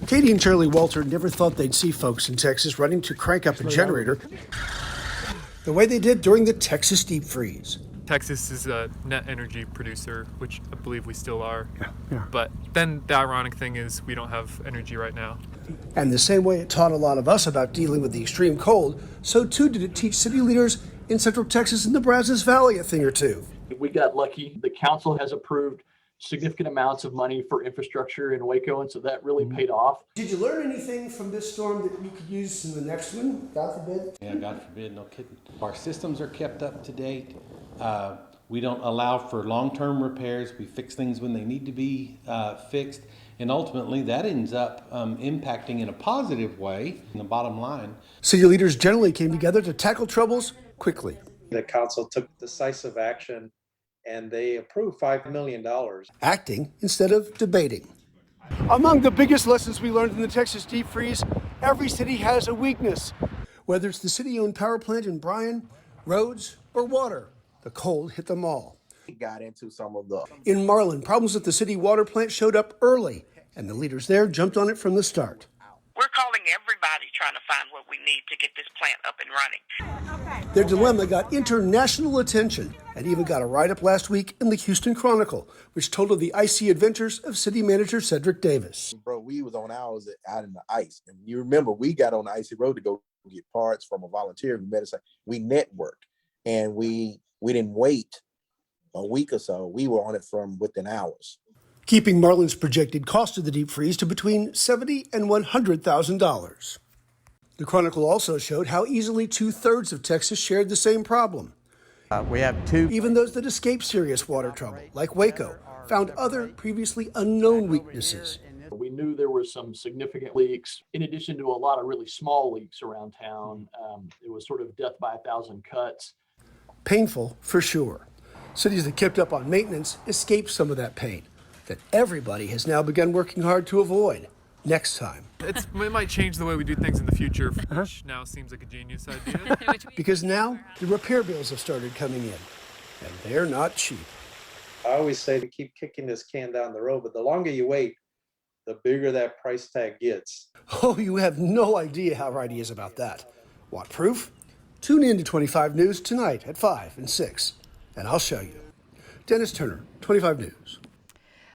Katie and Charlie Walter never thought they'd see folks in Texas running to crank up a generator the way they did during the Texas deep freeze. Texas is a net energy producer, which I believe we still are. Yeah. But then the ironic thing is we don't have energy right now. And the same way it taught a lot of us about dealing with the extreme cold, so too did it teach city leaders in Central Texas and the Brazos Valley a thing or two. We got lucky. The council has approved significant amounts of money for infrastructure in Waco, and so that really paid off. Did you learn anything from this storm that you could use in the next one, God forbid? Yeah, God forbid, no kidding. Our systems are kept up to date. We don't allow for long-term repairs. We fix things when they need to be fixed. And ultimately, that ends up impacting in a positive way in the bottom line. City leaders generally came together to tackle troubles quickly. The council took decisive action and they approved $5 million. Acting instead of debating. Among the biggest lessons we learned in the Texas deep freeze, every city has a weakness. Whether it's the city-owned power plant in Bryan, roads, or water, the cold hit them all. Got into some of the... In Marlin, problems at the city water plant showed up early, and the leaders there jumped on it from the start. We're calling everybody trying to find what we need to get this plant up and running. Their dilemma got international attention and even got a write-up last week in the Houston Chronicle, which told of the icy adventures of city manager Cedric Davis. Bro, we was on ours out in the ice. And you remember, we got on the icy road to go get parts from a volunteer. We met us, we networked, and we didn't wait a week or so. We were on it from within hours, keeping Marlin's projected cost of the deep freeze to between $70,000 and $100,000. The Chronicle also showed how easily 2/3 of Texas shared the same problem. We have two. Even those that escaped serious water trouble, like Waco, found other previously unknown weaknesses. We knew there were some significant leaks, in addition to a lot of really small leaks around town. It was sort of death by 1,000 cuts. Painful, for sure. Cities that kept up on maintenance escaped some of that pain that everybody has now begun working hard to avoid next time. It might change the way we do things in the future, which now seems like a genius idea. Because now the repair bills have started coming in, and they're not cheap. I always say to keep kicking this can down the road, but the longer you wait, the bigger that price tag gets. Oh, you have no idea how right he is about that. Want proof? Tune in to 25 News tonight at 5 and 6, and I'll show you. Dennis Turner, 25 News.